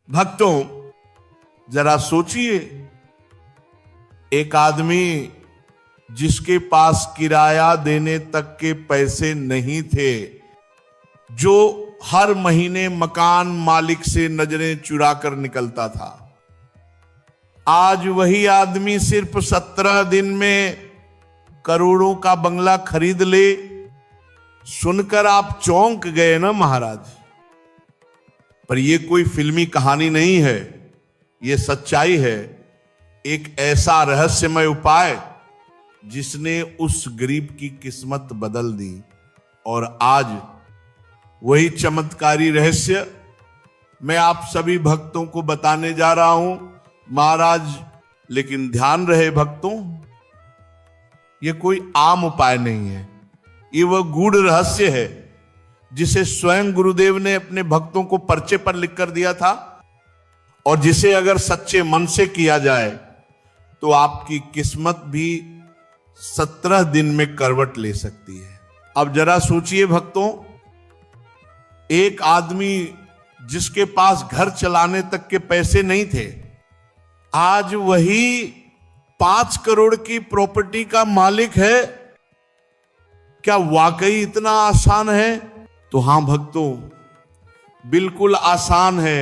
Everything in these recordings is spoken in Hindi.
भक्तों, जरा सोचिए, एक आदमी जिसके पास किराया देने तक के पैसे नहीं थे, जो हर महीने मकान मालिक से नजरें चुरा कर निकलता था, आज वही आदमी सिर्फ 17 दिन में करोड़ों का बंगला खरीद ले। सुनकर आप चौंक गए ना महाराज। पर यह कोई फिल्मी कहानी नहीं है, यह सच्चाई है। एक ऐसा रहस्यमय उपाय जिसने उस गरीब की किस्मत बदल दी। और आज वही चमत्कारी रहस्य मैं आप सभी भक्तों को बताने जा रहा हूं महाराज। लेकिन ध्यान रहे भक्तों, यह कोई आम उपाय नहीं है, ये वह गूढ़ रहस्य है जिसे स्वयं गुरुदेव ने अपने भक्तों को पर्चे पर लिखकर दिया था, और जिसे अगर सच्चे मन से किया जाए तो आपकी किस्मत भी 17 दिन में करवट ले सकती है। अब जरा सोचिए भक्तों, एक आदमी जिसके पास घर चलाने तक के पैसे नहीं थे, आज वही 5 करोड़ की प्रॉपर्टी का मालिक है। क्या वाकई इतना आसान है? तो हां भक्तों, बिल्कुल आसान है।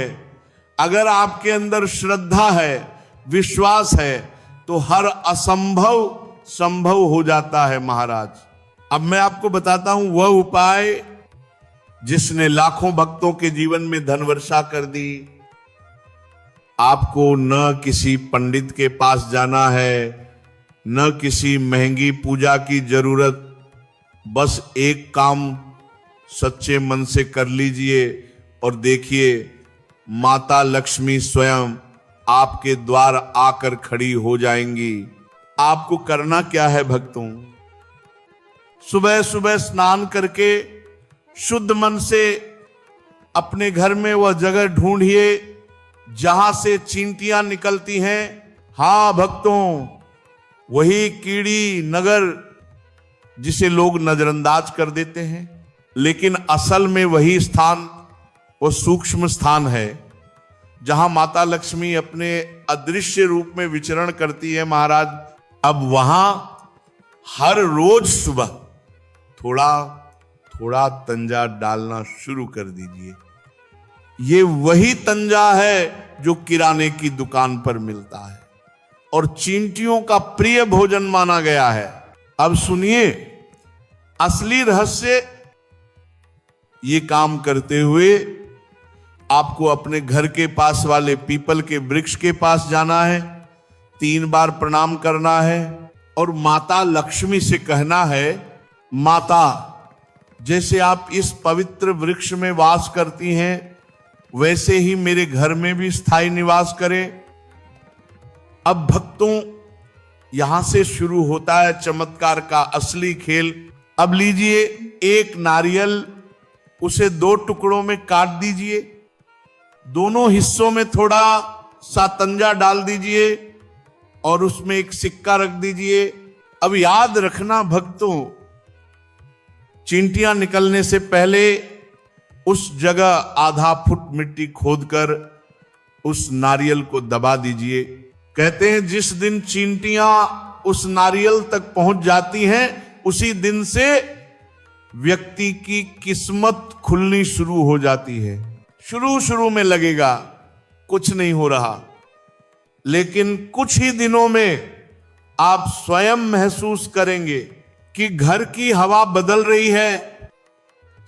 अगर आपके अंदर श्रद्धा है, विश्वास है, तो हर असंभव संभव हो जाता है महाराज। अब मैं आपको बताता हूं वह उपाय जिसने लाखों भक्तों के जीवन में धन वर्षा कर दी। आपको न किसी पंडित के पास जाना है, न किसी महंगी पूजा की जरूरत। बस एक काम सच्चे मन से कर लीजिए और देखिए, माता लक्ष्मी स्वयं आपके द्वार आकर खड़ी हो जाएंगी। आपको करना क्या है भक्तों? सुबह सुबह स्नान करके शुद्ध मन से अपने घर में वह जगह ढूंढिए जहां से चींटियां निकलती हैं। हां भक्तों, वही कीड़ी नगर जिसे लोग नजरअंदाज कर देते हैं, लेकिन असल में वही स्थान वो सूक्ष्म स्थान है जहां माता लक्ष्मी अपने अदृश्य रूप में विचरण करती है महाराज। अब वहां हर रोज सुबह थोड़ा थोड़ा तंजा डालना शुरू कर दीजिए। ये वही तंजा है जो किराने की दुकान पर मिलता है और चींटियों का प्रिय भोजन माना गया है। अब सुनिए असली रहस्य। ये काम करते हुए आपको अपने घर के पास वाले पीपल के वृक्ष के पास जाना है, 3 बार प्रणाम करना है और माता लक्ष्मी से कहना है, माता, जैसे आप इस पवित्र वृक्ष में वास करती हैं, वैसे ही मेरे घर में भी स्थायी निवास करें। अब भक्तों, यहां से शुरू होता है चमत्कार का असली खेल। अब लीजिए एक नारियल, उसे 2 टुकड़ों में काट दीजिए, दोनों हिस्सों में थोड़ा सा तंजा डाल दीजिए और उसमें एक सिक्का रख दीजिए। अब याद रखना भक्तों, चींटियां निकलने से पहले उस जगह आधा फुट मिट्टी खोदकर उस नारियल को दबा दीजिए। कहते हैं जिस दिन चींटियां उस नारियल तक पहुंच जाती हैं, उसी दिन से व्यक्ति की किस्मत खुलनी शुरू हो जाती है। शुरू में लगेगा कुछ नहीं हो रहा, लेकिन कुछ ही दिनों में आप स्वयं महसूस करेंगे कि घर की हवा बदल रही है,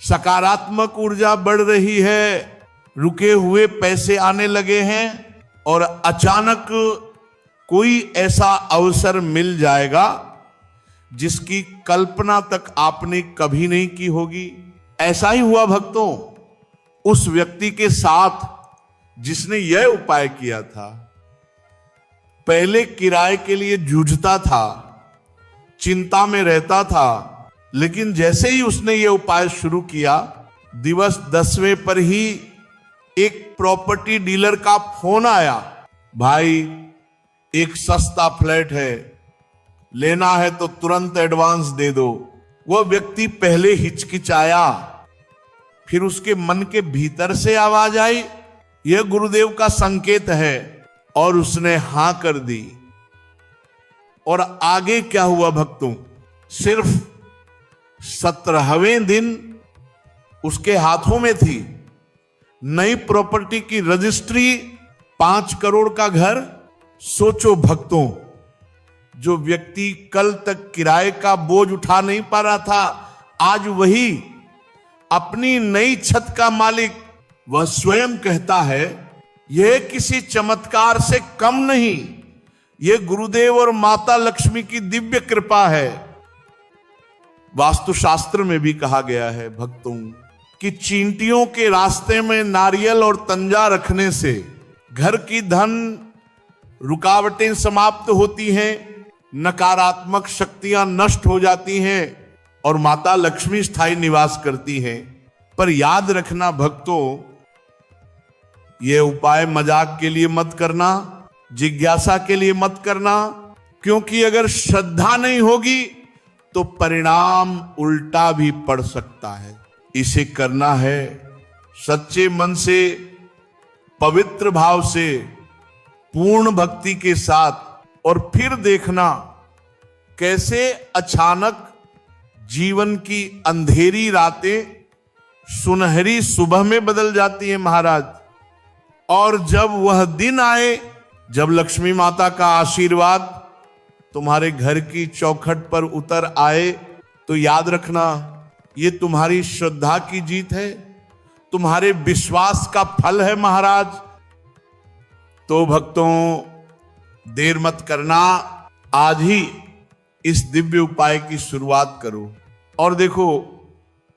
सकारात्मक ऊर्जा बढ़ रही है, रुके हुए पैसे आने लगे हैं और अचानक कोई ऐसा अवसर मिल जाएगा जिसकी कल्पना तक आपने कभी नहीं की होगी। ऐसा ही हुआ भक्तों उस व्यक्ति के साथ जिसने यह उपाय किया था। पहले किराए के लिए जूझता था, चिंता में रहता था, लेकिन जैसे ही उसने यह उपाय शुरू किया, दिवस 10वें पर ही एक प्रॉपर्टी डीलर का फोन आया, भाई एक सस्ता फ्लैट है, लेना है तो तुरंत एडवांस दे दो। वह व्यक्ति पहले हिचकिचाया, फिर उसके मन के भीतर से आवाज आई, यह गुरुदेव का संकेत है। और उसने हां कर दी। और आगे क्या हुआ भक्तों, सिर्फ 17वें दिन उसके हाथों में थी नई प्रॉपर्टी की रजिस्ट्री, 5 करोड़ का घर। सोचो भक्तों, जो व्यक्ति कल तक किराए का बोझ उठा नहीं पा रहा था, आज वही अपनी नई छत का मालिक। वह स्वयं कहता है यह किसी चमत्कार से कम नहीं, यह गुरुदेव और माता लक्ष्मी की दिव्य कृपा है। वास्तुशास्त्र में भी कहा गया है भक्तों कि चींटियों के रास्ते में नारियल और तंजा रखने से घर की धन रुकावटें समाप्त होती हैं, नकारात्मक शक्तियां नष्ट हो जाती हैं और माता लक्ष्मी स्थायी निवास करती हैं। पर याद रखना भक्तों, यह उपाय मजाक के लिए मत करना, जिज्ञासा के लिए मत करना, क्योंकि अगर श्रद्धा नहीं होगी तो परिणाम उल्टा भी पड़ सकता है। इसे करना है सच्चे मन से, पवित्र भाव से, पूर्ण भक्ति के साथ। और फिर देखना कैसे अचानक जीवन की अंधेरी रातें सुनहरी सुबह में बदल जाती है महाराज। और जब वह दिन आए जब लक्ष्मी माता का आशीर्वाद तुम्हारे घर की चौखट पर उतर आए, तो याद रखना ये तुम्हारी श्रद्धा की जीत है, तुम्हारे विश्वास का फल है महाराज। तो भक्तों, देर मत करना, आज ही इस दिव्य उपाय की शुरुआत करो। और देखो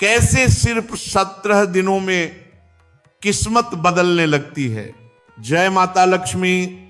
कैसे सिर्फ 17 दिनों में किस्मत बदलने लगती है। जय माता लक्ष्मी।